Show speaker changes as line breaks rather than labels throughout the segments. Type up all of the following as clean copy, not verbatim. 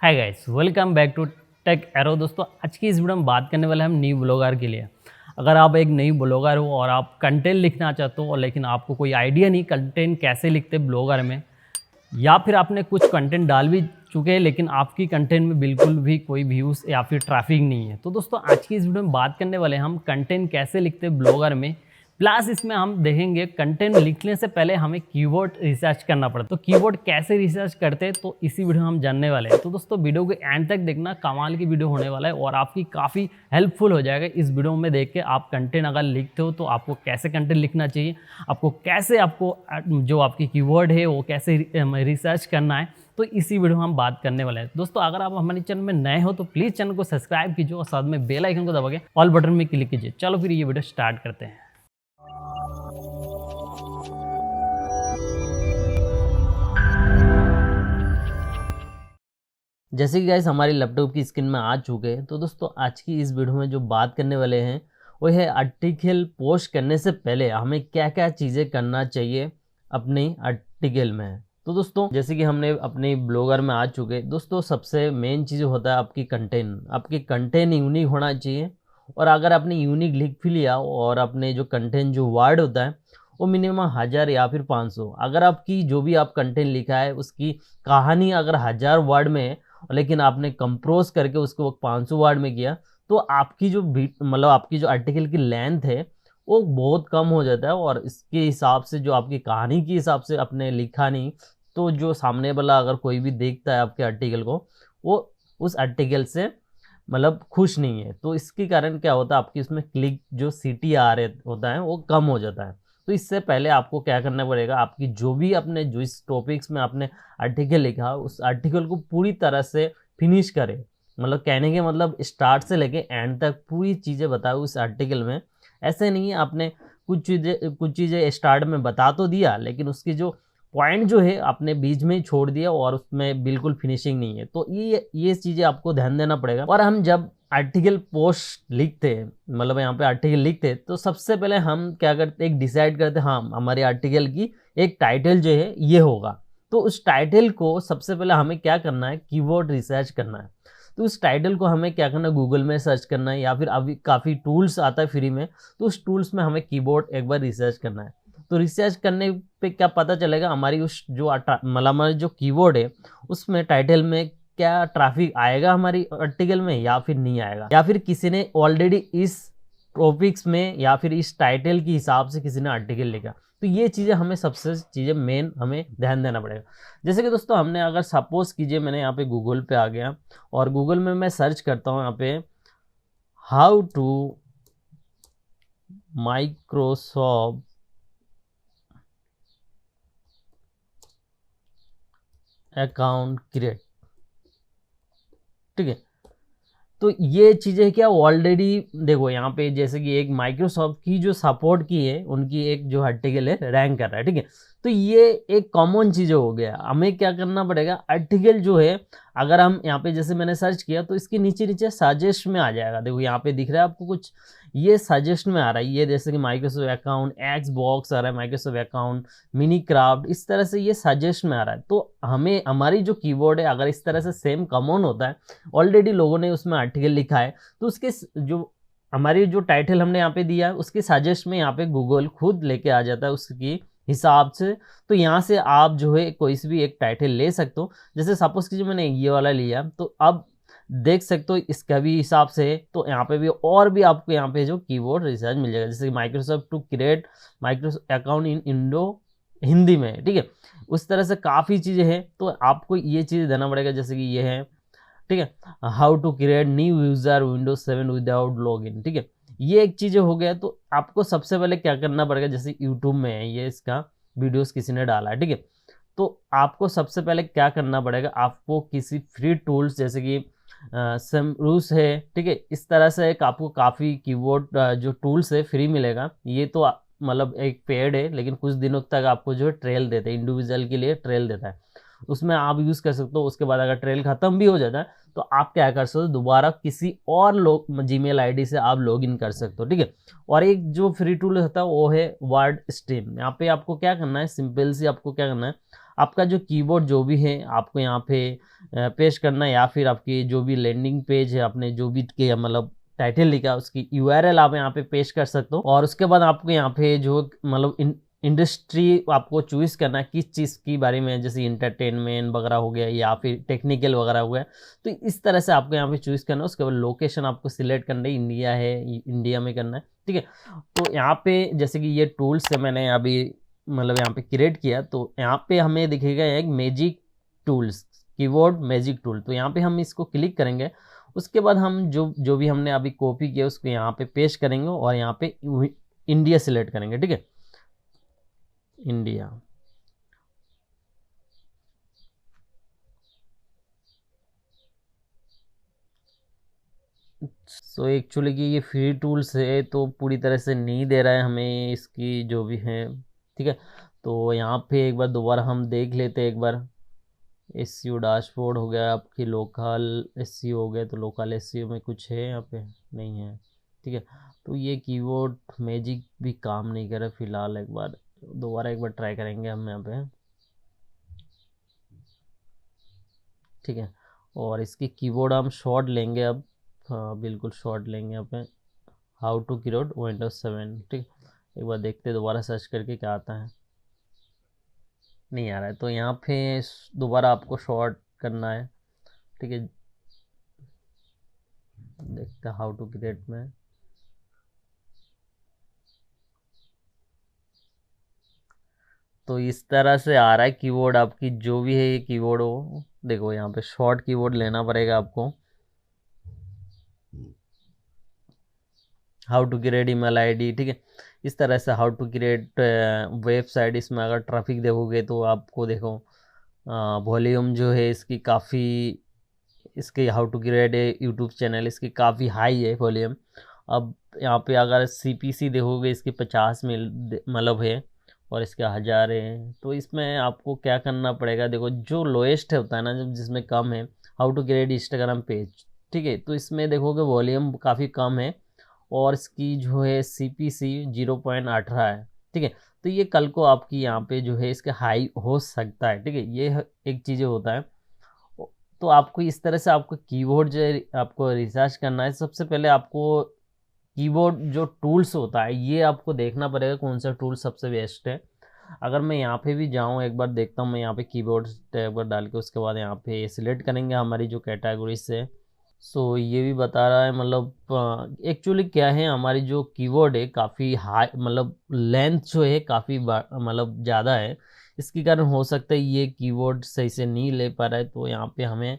Hi guys, welcome back to Tech Arrow. दोस्तों, आज की इस वीडियो में बात करने वाले हम न्यू ब्लॉगर के लिए। अगर आप एक नई ब्लॉगर हो और आप कंटेंट लिखना चाहते हो और लेकिन आपको कोई आइडिया नहीं कंटेंट कैसे लिखते ब्लॉगर में, या फिर आपने कुछ कंटेंट डाल भी चुके हैं लेकिन आपकी कंटेंट में बिल्कुल भी कोई व्यूज़ या फिर ट्रैफिक नहीं है, तो दोस्तों आज की इस वीडियो में बात करने वाले हम कंटेंट कैसे लिखते हैं ब्लॉगर में। प्लस इसमें हम देखेंगे कंटेंट लिखने से पहले हमें कीवर्ड रिसर्च करना पड़ता है, तो कीवर्ड कैसे रिसर्च करते हैं तो इसी वीडियो में हम जानने वाले हैं। तो दोस्तों वीडियो के एंड तक देखना, कमाल की वीडियो होने वाला है और आपकी काफ़ी हेल्पफुल हो जाएगा इस वीडियो में देख के। आप कंटेंट अगर लिखते हो तो आपको कैसे कंटेंट लिखना चाहिए, आपको कैसे जो आपकी कीवर्ड है वो कैसे रिसर्च करना है, तो इसी वीडियो में हम बात करने वाले हैं। दोस्तों अगर आप हमारे चैनल में नए हो तो प्लीज़ चैनल को सब्सक्राइब कीजिए और साथ में बेल आइकन को दबा के ऑल बटन में क्लिक कीजिए। चलो फिर ये वीडियो स्टार्ट करते हैं। जैसे कि गाइस हमारी लैपटॉप की स्क्रीन में आ चुके हैं, तो दोस्तों आज की इस वीडियो में जो बात करने वाले हैं वो है आर्टिकल पोस्ट करने से पहले हमें क्या क्या चीज़ें करना चाहिए अपनी आर्टिकल में। तो दोस्तों जैसे कि हमने अपने ब्लॉगर में आ चुके, दोस्तों सबसे मेन चीज़ होता है आपकी कंटेंट यूनिक होना चाहिए। और अगर आपने यूनिक लिख भी लिया और अपने जो कंटेंट जो वर्ड होता है वो मिनिमम 1000 या फिर 500, अगर आपकी जो भी आप कंटेंट लिखा है उसकी कहानी अगर 1000 वर्ड में है लेकिन आपने कंप्रोज करके उसको 500 वर्ड में किया, तो आपकी जो आपकी जो आर्टिकल की लेंथ है वो बहुत कम हो जाता है। और इसके हिसाब से जो आपकी कहानी के हिसाब से आपने लिखा नहीं, तो जो सामने वाला अगर कोई भी देखता है आपके आर्टिकल को, वो उस आर्टिकल से खुश नहीं है। तो इसके कारण क्या होता है, आपकी उसमें क्लिक जो CTR होता है वो कम हो जाता है। तो इससे पहले आपको क्या करना पड़ेगा, आपकी जो भी अपने जो इस टॉपिक्स में आपने आर्टिकल लिखा उस आर्टिकल को पूरी तरह से फिनिश करें। कहने के स्टार्ट से लेके एंड तक पूरी चीज़ें बताओ उस आर्टिकल में। ऐसे नहीं है आपने कुछ चीज़ें स्टार्ट में बता तो दिया लेकिन उसकी जो पॉइंट जो है आपने बीच में ही छोड़ दिया और उसमें बिल्कुल फिनिशिंग नहीं है। तो ये चीज़ें आपको ध्यान देना पड़ेगा। और हम जब आर्टिकल पोस्ट लिखते हैं, यहाँ पे आर्टिकल लिखते हैं, तो सबसे पहले हम क्या करते, एक डिसाइड करते हैं, हाँ हमारे आर्टिकल की एक टाइटल जो है ये होगा। तो उस टाइटल को सबसे पहले हमें क्या करना है, कीवर्ड रिसर्च करना है। तो उस टाइटल को हमें क्या करना है, गूगल में सर्च करना है या फिर अभी काफ़ी टूल्स आता है फ्री में, तो उस टूल्स में हमें कीवर्ड एक बार रिसर्च करना है। तो रिसर्च करने पे क्या पता चलेगा, हमारी उस जो हमारी जो कीवर्ड है उसमें टाइटल में क्या ट्रैफिक आएगा हमारी आर्टिकल में या फिर नहीं आएगा, या फिर किसी ने ऑलरेडी इस टॉपिक्स में या फिर इस टाइटल के हिसाब से किसी ने आर्टिकल लिखा। तो ये चीज़ें हमें सबसे चीज़ें मेन हमें ध्यान देना पड़ेगा। जैसे कि दोस्तों हमने अगर सपोज कीजिए मैंने यहाँ पे गूगल पे आ गया और गूगल में मैं सर्च करता हूँ यहाँ पे how to Microsoft account create, ठीक है। तो ये चीज़ें क्या ऑलरेडी देखो यहाँ पे जैसे कि एक माइक्रोसॉफ्ट की जो सपोर्ट की है उनकी एक जो आर्टिकल है रैंक कर रहा है, ठीक है। तो ये एक कॉमन चीज़ हो गया। हमें क्या करना पड़ेगा, आर्टिकल जो है अगर हम यहाँ पे जैसे मैंने सर्च किया तो इसके नीचे नीचे सजेस्ट में आ जाएगा। देखो यहाँ पे दिख रहा है आपको कुछ, ये सजेस्ट में आ रहा है। ये जैसे कि माइक्रोसॉफ्ट अकाउंट, Xbox आ रहा है, माइक्रोसॉफ्ट अकाउंट, मिनी क्राफ्ट, इस तरह से ये सजेस्ट में आ रहा है। तो हमें हमारी जो कीवर्ड है अगर इस तरह से सेम कॉमन होता है, ऑलरेडी लोगों ने उसमें आर्टिकल लिखा है, तो उसके जो हमारी जो टाइटल हमने यहाँ पे दिया है उसके सजेस्ट में यहाँ पे गूगल खुद लेके आ जाता है उसकी हिसाब से। तो यहाँ से आप जो है कोई सी भी एक टाइटल ले सकते हो। जैसे सपोज कीजिए मैंने ये वाला लिया, तो अब देख सकते हो इसका भी हिसाब से है। तो यहाँ पे भी और भी आपको यहाँ पे जो कीवर्ड रिसर्च मिल जाएगा, जैसे Microsoft to create Microsoft account in Indo Hindi में, ठीक है। उस तरह से काफ़ी चीज़ें हैं, तो आपको ये चीज़ देना पड़ेगा। जैसे कि ये है, ठीक है, how to create new user Windows 7 without login, ठीक है। ये एक चीज़ हो गया। तो आपको सबसे पहले क्या करना पड़ेगा, जैसे यूट्यूब में है ये, इसका वीडियोस किसी ने डाला है, ठीक है। तो आपको सबसे पहले क्या करना पड़ेगा, आपको किसी फ्री टूल्स जैसे कि समरूस है, ठीक है, इस तरह से एक आपको काफ़ी कीवर्ड जो टूल्स है फ्री मिलेगा। ये तो एक पेड है लेकिन कुछ दिनों तक आपको जो है ट्रेल देता है, इंडिविजुअल के लिए ट्रेल देता है, उसमें आप यूज़ कर सकते हो। उसके बाद अगर ट्रेल ख़त्म भी हो जाता है तो आप क्या कर सकते हो, दोबारा किसी और जीमेल आईडी से आप लॉगिन कर सकते हो, ठीक है। और एक जो फ्री टूल होता है वो है वर्ड स्ट्रीम। यहाँ पे आपको क्या करना है, सिंपल सी आपको क्या करना है, आपका जो कीवर्ड जो भी है आपको यहाँ पे पेस्ट करना है, या फिर आपकी जो भी लैंडिंग पेज है आपने जो भी के मतलब टाइटल लिखा उसकी यूआरएल आप यहाँ पे पेस्ट कर सकते हो। और उसके बाद आपको यहाँ पे जो मतलब इंडस्ट्री आपको चूज करना है किस चीज़ की बारे में, जैसे इंटरटेनमेंट वगैरह हो गया या फिर टेक्निकल वगैरह हो गया, तो इस तरह से आपको यहाँ पे चूज करना है। उसके बाद लोकेशन आपको सिलेक्ट करना है, इंडिया है इंडिया में करना है, ठीक है। तो यहाँ पे जैसे कि ये टूल्स से मैंने अभी मतलब यहाँ पे क्रिएट किया, तो यहाँ पे हमें दिखेगा एक magic tools, keyword magic tool. तो यहाँ पे हम इसको क्लिक करेंगे, उसके बाद हम जो भी हमने अभी कॉपी किया उसको यहाँ पे पेस्ट करेंगे और यहाँ पे इंडिया सिलेक्ट करेंगे, ठीक है, इंडिया। सो एक्चुअली कि ये फ्री टूल्स है तो पूरी तरह से नहीं दे रहा है हमें इसकी जो भी है, ठीक है। तो यहाँ पे एक बार दोबारा हम देख लेते हैं एक बार। एसईओ डैशबोर्ड हो गया, आपकी लोकल एसईओ हो गया, तो लोकल एसईओ में कुछ है यहाँ पे नहीं है, ठीक है। तो ये कीवर्ड मैजिक भी काम नहीं कर रहा फिलहाल, एक बार दोबारा एक बार ट्राई करेंगे हम यहाँ पे, ठीक है। और इसकी कीवर्ड हम शॉर्ट लेंगे अब, हाँ बिल्कुल शॉर्ट लेंगे यहाँ पे, हाउ टू क्रिएट विंडोज 7, ठीक। एक बार देखते दोबारा सर्च करके क्या आता है, नहीं आ रहा है। तो यहाँ पे दोबारा आपको शॉर्ट करना है, ठीक है। देखते हैं हाउ टू क्रिएट में, तो इस तरह से आ रहा है कीवर्ड आपकी जो भी है ये कीवर्ड हो। देखो यहाँ पे शॉर्ट कीवर्ड लेना पड़ेगा आपको, how to create email ID, ठीक है। इस तरह से हाउ टू क्रिएट वेबसाइट, इसमें अगर ट्रैफिक देखोगे तो आपको देखो वॉल्यूम जो है इसकी काफ़ी, इसके how to create YouTube channel इसकी काफ़ी हाई है वॉल्यूम। अब यहाँ पे अगर सीपीसी देखोगे इसकी 50 मिल मतलब है और इसके 1000 है। तो इसमें आपको क्या करना पड़ेगा, देखो जो लोएस्ट होता है ना जब जिसमें कम है, how to create Instagram page, ठीक है। तो इसमें देखोगे वॉल्यूम काफ़ी कम है और इसकी जो है सीपीसी 0.18 है, ठीक है। तो ये कल को आपकी यहाँ पे जो है इसके हाई हो सकता है, ठीक है। ये एक चीज़ें होता है। तो आपको इस तरह से आपको कीवर्ड जो है आपको रिसर्च करना है। सबसे पहले आपको कीबोर्ड जो टूल्स होता है ये आपको देखना पड़ेगा कौन सा टूल सबसे बेस्ट है। अगर मैं यहाँ पे भी जाऊँ एक बार देखता हूँ, मैं यहाँ पे कीबोर्ड टैब पर डाल के उसके बाद यहाँ पे सिलेक्ट करेंगे हमारी जो कैटेगरी से। सो ये भी बता रहा है मतलब एक्चुअली क्या है, हमारी जो कीवर्ड है काफ़ी हाई मतलब लेंथ जो है काफ़ी मतलब ज़्यादा है, इसके कारण हो सकता है ये कीवर्ड सही से नहीं ले पा रहा है। तो यहाँ पे हमें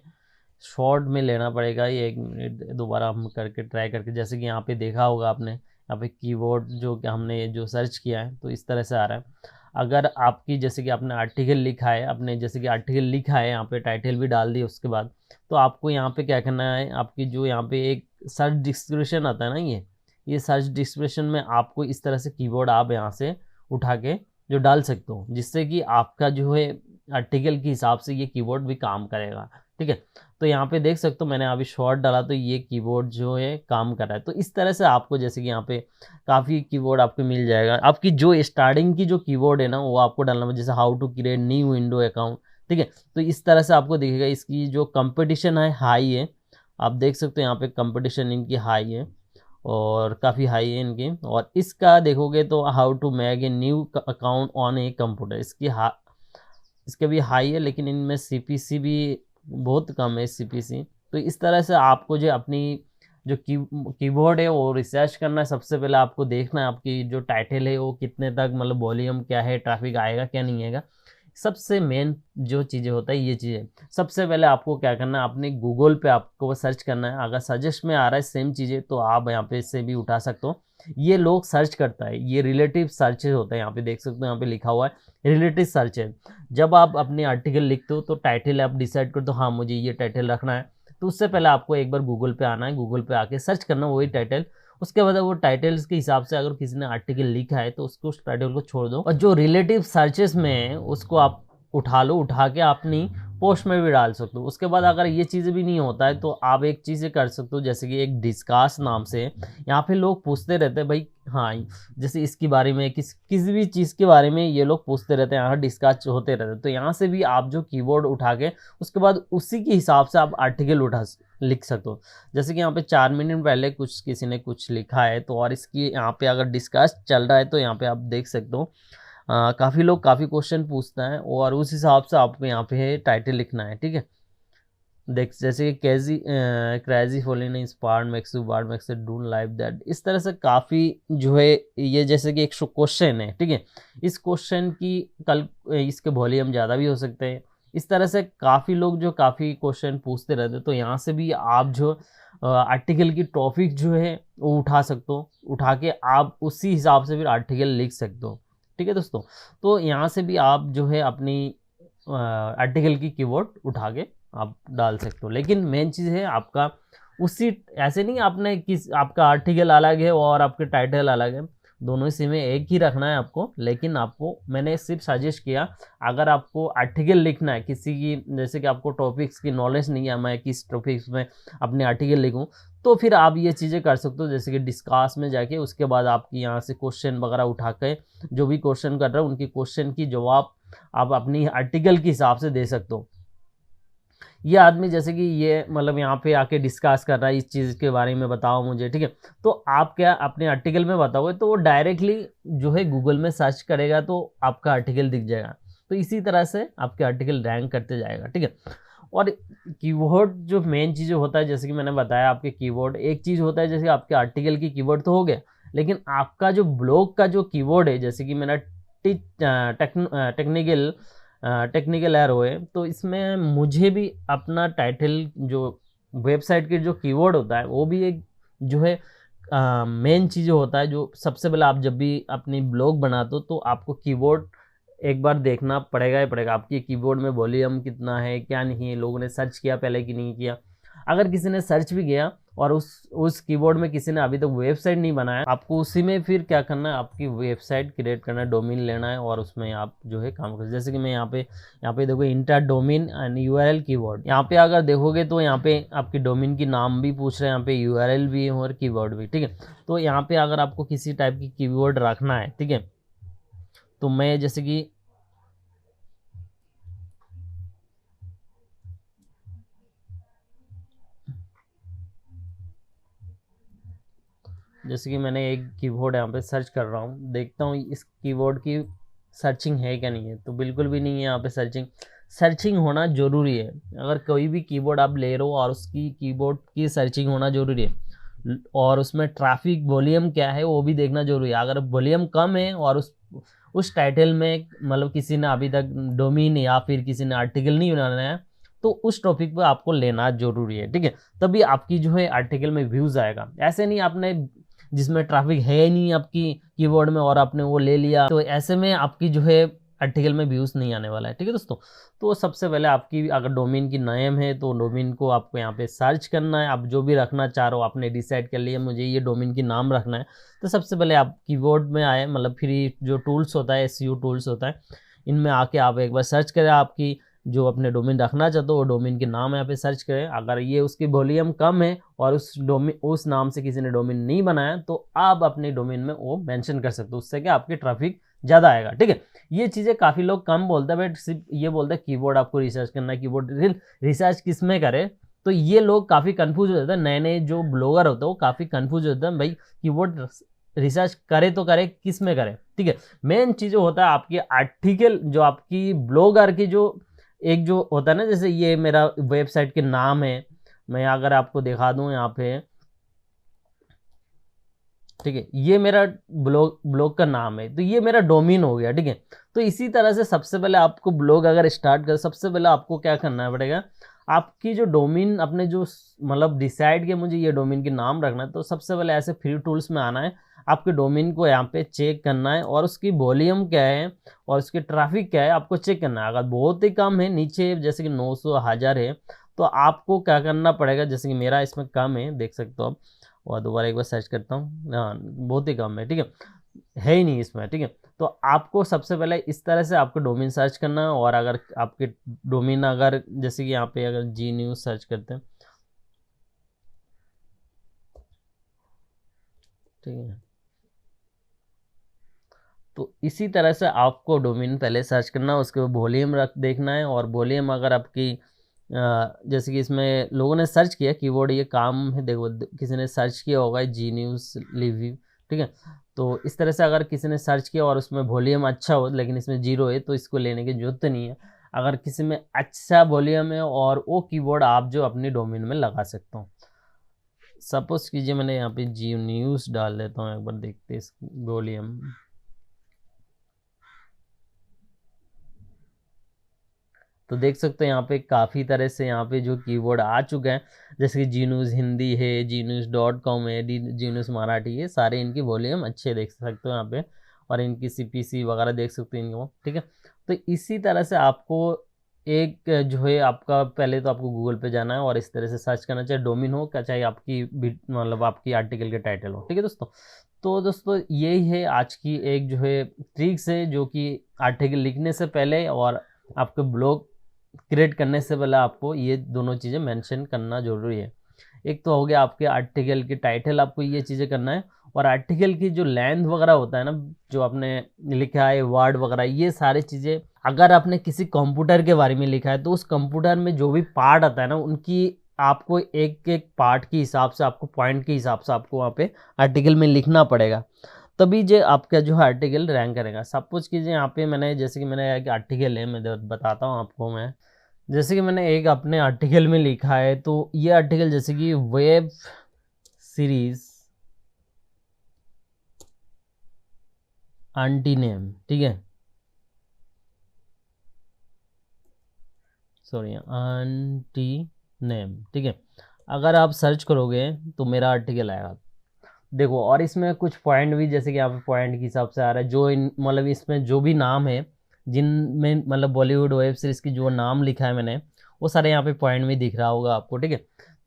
शॉर्ट में लेना पड़ेगा। ये एक मिनट दोबारा हम करके ट्राई करके, जैसे कि यहाँ पे देखा होगा आपने यहाँ पे कीवर्ड जो कि हमने जो सर्च किया है तो इस तरह से आ रहा है। अगर आपकी जैसे कि आपने आर्टिकल लिखा है, आपने जैसे कि आर्टिकल लिखा है यहाँ पे टाइटल भी डाल दी उसके बाद, तो आपको यहाँ पे क्या करना है, आपकी जो यहाँ पे एक सर्च डिस्क्रिप्शन आता है ना, ये सर्च डिस्क्रिप्शन में आपको इस तरह से कीवर्ड आप यहाँ से उठा के जो डाल सकते हो, जिससे कि आपका जो है आर्टिकल के हिसाब से ये कीवर्ड भी काम करेगा, ठीक है। तो यहाँ पे देख सकते हो मैंने अभी शॉर्ट डाला तो ये कीवर्ड जो है काम कर रहा है। तो इस तरह से आपको जैसे कि यहाँ पे काफ़ी कीवर्ड आपको मिल जाएगा। आपकी जो स्टार्टिंग की जो कीवर्ड है ना वो आपको डालना है, जैसे how to create new window account, ठीक है। तो इस तरह से आपको दिखेगा। इसकी जो कंपटीशन है हाई है, आप देख सकते हो यहाँ पे कंपटीशन इनकी हाई है और काफ़ी हाई है इनकी। और इसका देखोगे तो how to make a new account on a computer, इसके भी हाई है, लेकिन इनमें सीपीसी भी बहुत कम है सीपीसी। तो इस तरह से आपको जो अपनी जो कीबोर्ड है वो रिसर्च करना है। सबसे पहले आपको देखना है आपकी जो टाइटल है वो कितने तक मतलब वॉल्यूम क्या है, ट्रैफिक आएगा क्या नहीं आएगा। सबसे मेन जो चीज़ें होता है ये चीज़ें, सबसे पहले आपको क्या करना है, अपने गूगल पे आपको सर्च करना है। अगर सजेस्ट में आ रहा है सेम चीज़ें तो आप यहाँ पे से भी उठा सकते हो। ये लोग सर्च करता है, ये रिलेटिव सर्चेज होता है। यहाँ पे देख सकते हो यहाँ पे लिखा हुआ है रिलेटिव सर्च है। जब आप अपने आर्टिकल लिखते हो तो टाइटल आप डिसाइड करते हो, हाँ मुझे ये टाइटल रखना है, तो उससे पहले आपको एक बार गूगल पे आना है, गूगल पे आके सर्च करना वही टाइटल। उसके बाद वो टाइटल्स के हिसाब से अगर किसी ने आर्टिकल लिखा है तो उसको उस टाइटल को छोड़ दो और जो रिलेटिव सर्चेस में है उसको आप उठा लो, उठा के अपनी पोस्ट में भी डाल सकते हो। उसके बाद अगर ये चीज़ भी नहीं होता है तो आप एक चीज़ कर सकते हो, जैसे कि एक डिस्कस नाम से यहाँ पे लोग पूछते रहते हैं भाई, हाँ जैसे इसके बारे में किसी भी चीज़ के बारे में ये लोग पूछते रहते हैं, यहाँ डिस्कस होते रहते हैं। तो यहाँ से भी आप जो कीवर्ड उठा के उसके बाद उसी के हिसाब से आप आर्टिकल लिख सकते हो। जैसे कि यहाँ पे 4 मिनट पहले किसी ने कुछ लिखा है, तो और इसकी यहाँ पे अगर डिस्कस चल रहा है तो यहाँ पे आप देख सकते हो काफ़ी लोग काफ़ी क्वेश्चन पूछते हैं और उस हिसाब से आपको यहाँ पे टाइटल लिखना है। ठीक है, देख जैसे कि crazy following inspired makes you word makes you do like that, इस तरह से काफ़ी जो है ये जैसे कि एक क्वेश्चन है। ठीक है, इस क्वेश्चन की कल इसके वॉल्यूम ज़्यादा भी हो सकते हैं। इस तरह से काफ़ी लोग जो काफ़ी क्वेश्चन पूछते रहते, तो यहाँ से भी आप जो आर्टिकल की टॉपिक जो है वो उठा सकते हो, उठा के आप उसी हिसाब से फिर आर्टिकल लिख सकते हो। ठीक है दोस्तों, तो यहाँ से भी आप जो है अपनी आर्टिकल की कीवर्ड उठा के आप डाल सकते हो। लेकिन मेन चीज़ है आपका उसी, ऐसे नहीं आपने आपका आर्टिकल अलग है और आपके टाइटल अलग है, दोनों इसी में एक ही रखना है आपको। लेकिन आपको मैंने सिर्फ सजेस्ट किया, अगर आपको आर्टिकल लिखना है किसी की, जैसे कि आपको टॉपिक्स की नॉलेज नहीं है, मैं किस टॉपिक्स में अपने आर्टिकल लिखूं, तो फिर आप ये चीज़ें कर सकते हो, जैसे कि डिस्कस में जाके उसके बाद आपकी यहाँ से क्वेश्चन वगैरह उठा के जो भी क्वेश्चन कर रहे हो उनकी क्वेश्चन की जवाब आप अपनी आर्टिकल के हिसाब से दे सकते हो। ये आदमी जैसे कि ये मतलब यहाँ पे आके डिस्कस कर रहा है इस चीज़ के बारे में, बताओ मुझे। ठीक है, तो आप क्या अपने आर्टिकल में बताओगे तो वो डायरेक्टली जो है गूगल में सर्च करेगा तो आपका आर्टिकल दिख जाएगा। तो इसी तरह से आपके आर्टिकल रैंक करते जाएगा। ठीक है, और कीवर्ड जो मेन चीज़ होता है, जैसे कि मैंने बताया आपके कीवर्ड एक चीज़ होता है, जैसे आपके आर्टिकल की कीवर्ड तो हो गया, लेकिन आपका जो ब्लॉग का जो कीवर्ड है, जैसे कि मेरा टेक्निकल एरो है, तो इसमें मुझे भी अपना टाइटल जो वेबसाइट के जो कीवर्ड होता है वो भी एक जो है मेन चीज़ होता है। जो सबसे पहले आप जब भी अपनी ब्लॉग बनाते हो तो आपको कीवर्ड एक बार देखना पड़ेगा ही पड़ेगा, आपकी कीबोर्ड में वॉल्यूम कितना है क्या नहीं है, लोगों ने सर्च किया पहले कि नहीं किया। अगर किसी ने सर्च भी किया और उस कीबोर्ड में किसी ने अभी तक वेबसाइट नहीं बनाया, आपको उसी में फिर क्या करना है, आपकी वेबसाइट क्रिएट करना है, डोमेन लेना है और उसमें आप जो है काम कर। जैसे कि मैं यहाँ पे देखो inter domain and URL keyword, यहाँ पे अगर देखोगे तो यहाँ पे आपकी डोमेन की नाम भी पूछ रहे हैं, यहाँ पे यूआरएल भी है और कीवर्ड भी। ठीक है, तो यहाँ पे अगर आपको किसी टाइप की कीवर्ड रखना है, ठीक है, तो मैं जैसे कि मैंने एक कीवर्ड यहाँ पे सर्च कर रहा हूँ, देखता हूँ इस कीवर्ड की सर्चिंग है क्या नहीं है, तो बिल्कुल भी नहीं है यहाँ पे सर्चिंग होना ज़रूरी है। अगर कोई भी कीवर्ड आप ले रहे हो और उसकी कीवर्ड की सर्चिंग होना ज़रूरी है, और उसमें ट्रैफिक वॉल्यूम क्या है वो भी देखना जरूरी है। अगर वॉल्यूम कम है और उस टाइटल में मतलब किसी ने अभी तक डोमेन या फिर किसी ने आर्टिकल नहीं बनाना है, तो उस टॉपिक पर आपको लेना जरूरी है। ठीक है, तभी आपकी जो है आर्टिकल में व्यूज़ आएगा। ऐसे नहीं आपने जिसमें ट्रैफिक है ही नहीं आपकी कीवर्ड में और आपने वो ले लिया, तो ऐसे में आपकी जो है आर्टिकल में व्यूज़ नहीं आने वाला है। ठीक है दोस्तों, तो सबसे पहले आपकी अगर डोमेन की नेम है तो डोमेन को आपको यहाँ पे सर्च करना है। आप जो भी रखना चाह रहे हो, आपने डिसाइड कर लिया मुझे ये डोमेन की नाम रखना है, तो सबसे पहले आप कीवर्ड में आए, मतलब फ्री जो टूल्स होता है, एसईओ टूल्स होता है, इनमें आके आप एक बार सर्च करें आपकी जो अपने डोमेन रखना चाहते हो वो डोमेन के नाम यहाँ पे सर्च करें। अगर ये उसकी वॉल्यूम कम है और उस नाम से किसी ने डोमेन नहीं बनाया, तो आप अपने डोमेन में वो मेंशन कर सकते हो, उससे क्या आपकी ट्रैफिक ज़्यादा आएगा। ठीक है, ये चीज़ें काफ़ी लोग कम बोलते हैं, बट सिर्फ ये बोलते हैं कीवर्ड आपको रिसर्च करना है। कीवर्ड रिसर्च किस में करें, तो ये लोग काफ़ी कन्फ्यूज हो जाते हैं। नए नए जो ब्लॉगर होते हैं वो काफ़ी कन्फ्यूज होते हैं, भाई कीवर्ड रिसर्च करे तो करे किस में करें। ठीक है, मेन चीज़ होता है आपकी आर्टिकल, जो आपकी ब्लॉगर की जो एक जो होता है ना, जैसे ये मेरा वेबसाइट के नाम है, मैं अगर आपको दिखा दूं यहाँ पे, ठीक है, ये मेरा ब्लॉग का नाम है, तो ये मेरा डोमेन हो गया। ठीक है, तो इसी तरह से सबसे पहले आपको ब्लॉग अगर स्टार्ट कर, सबसे पहले आपको क्या करना पड़ेगा, आपकी जो डोमेन अपने जो मतलब डिसाइड किया मुझे ये डोमेन के नाम रखना है, तो सबसे पहले ऐसे फ्री टूल्स में आना है, आपके डोमेन को यहाँ पे चेक करना है और उसकी वॉल्यूम क्या है और उसकी ट्रैफिक क्या है आपको चेक करना है। अगर बहुत ही कम है, नीचे जैसे कि 900 1000 है, तो आपको क्या करना पड़ेगा, जैसे कि मेरा इसमें कम है, देख सकते हो आप, और दोबारा एक बार सर्च करता हूँ, हाँ बहुत ही कम है। ठीक है ही नहीं इसमें। ठीक है, तो आपको सबसे पहले इस तरह से आपको डोमेन सर्च करना है। और अगर आपके डोमेन अगर जैसे कि यहाँ पे अगर जी न्यूज़ सर्च करते हैं, ठीक है, तो इसी तरह से आपको डोमेन पहले सर्च करना है, उसके बाद वॉल्यूम रख देखना है। और वॉल्यूम अगर आपकी जैसे कि इसमें लोगों ने सर्च किया कीवर्ड, ये काम है, देखो किसी ने सर्च किया होगा जी न्यूज़ रिव्यू, ठीक है। तो इस तरह से अगर किसी ने सर्च किया और उसमें वॉल्यूम अच्छा हो लेकिन इसमें जीरो है, तो इसको लेने की जरूरत नहीं है। अगर किसी में अच्छा वॉल्यूम है और वो कीवर्ड आप जो अपनी डोमेन में लगा सकते हो, सपोज कीजिए मैंने यहाँ पे जी न्यूज़ डाल देता हूँ, एक बार देखते हैं इस वॉल्यूम। तो देख सकते हो यहाँ पे काफ़ी तरह से यहाँ पे जो कीवर्ड आ चुके हैं, जैसे कि जी न्यूज़ हिंदी है, gnews.com है, जी न्यूज़ मराठी है, सारे इनकी वॉल्यूम अच्छे देख सकते हो यहाँ पे। और इनकी CPC वगैरह देख सकते हो इनको, ठीक है। तो इसी तरह से आपको एक जो है आपका पहले तो आपको गूगल पे जाना है और इस तरह से सर्च करना, चाहे डोमेन हो क्या, चाहे आपकी मतलब आपकी आर्टिकल के टाइटल हो, ठीक है दोस्तों। तो दोस्तों यही है आज की एक जो है ट्रिक्स है, जो कि आर्टिकल लिखने से पहले और आपके ब्लॉग क्रिएट करने से पहले आपको ये दोनों चीज़ें मेंशन करना जरूरी है। एक तो हो गया आपके आर्टिकल की टाइटल, आपको ये चीज़ें करना है। और आर्टिकल की जो लेंथ वगैरह होता है ना, जो आपने लिखा है वर्ड वगैरह, ये सारी चीज़ें अगर आपने किसी कंप्यूटर के बारे में लिखा है तो उस कंप्यूटर में जो भी पार्ट आता है ना, उनकी आपको एक एक पार्ट के हिसाब से, आपको पॉइंट के हिसाब से आपको वहाँ पे आर्टिकल में लिखना पड़ेगा, तभी जो आपका जो है आर्टिकल रैंक करेगा। सपोज कीजिए यहाँ पे मैंने जैसे कि मैंने एक आर्टिकल है, मैं बताता हूँ आपको। मैं जैसे कि मैंने एक अपने आर्टिकल में लिखा है, तो ये आर्टिकल जैसे कि वेब सीरीज आंटी नेम, ठीक है, सॉरी आंटी नेम, ठीक है। अगर आप सर्च करोगे तो मेरा आर्टिकल आएगा, देखो। और इसमें कुछ पॉइंट भी जैसे कि यहाँ पे पॉइंट के हिसाब से आ रहा है, जो मतलब इसमें जो भी नाम है जिनमें मतलब बॉलीवुड वेब सीरीज की जो नाम लिखा है मैंने, वो सारे यहाँ पे पॉइंट भी दिख रहा होगा आपको, ठीक है।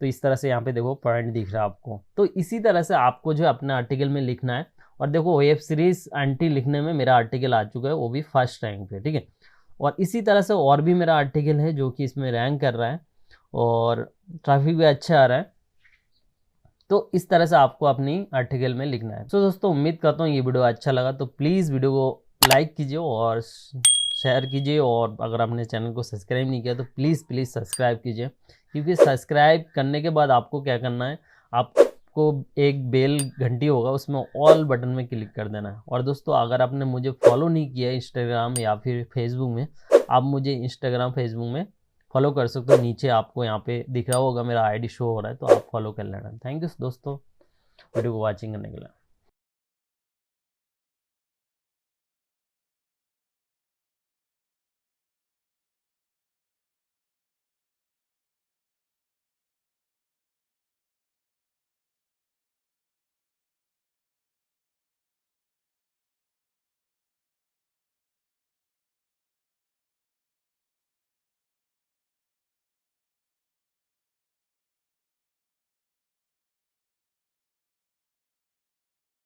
तो इस तरह से यहाँ पे देखो पॉइंट दिख रहा है आपको। तो इसी तरह से आपको जो है अपने आर्टिकल में लिखना है। और देखो वेब सीरीज आंटी लिखने में मेरा आर्टिकल आ चुका है, वो भी फर्स्ट रैंक पे, ठीक है। और इसी तरह से और भी मेरा आर्टिकल है जो कि इसमें रैंक कर रहा है और ट्रैफिक भी अच्छा आ रहा है। तो इस तरह से आपको अपनी आर्टिकल में लिखना है। तो दोस्तों उम्मीद करता हूँ ये वीडियो अच्छा लगा, तो प्लीज़ वीडियो को लाइक कीजिए और शेयर कीजिए। और अगर आपने चैनल को सब्सक्राइब नहीं किया तो प्लीज़ प्लीज़ सब्सक्राइब कीजिए, क्योंकि सब्सक्राइब करने के बाद आपको क्या करना है, आपको एक बेल घंटी होगा, उसमें ऑल बटन में क्लिक कर देना है। और दोस्तों अगर आपने मुझे फॉलो नहीं किया इंस्टाग्राम या फिर फेसबुक में, आप मुझे इंस्टाग्राम फेसबुक में फॉलो कर सकते हो। नीचे आपको यहाँ पे दिख रहा होगा, मेरा आईडी शो हो रहा है, तो आप फॉलो कर लेना। थैंक यू दोस्तों वीडियो को वॉचिंग करने के लिए।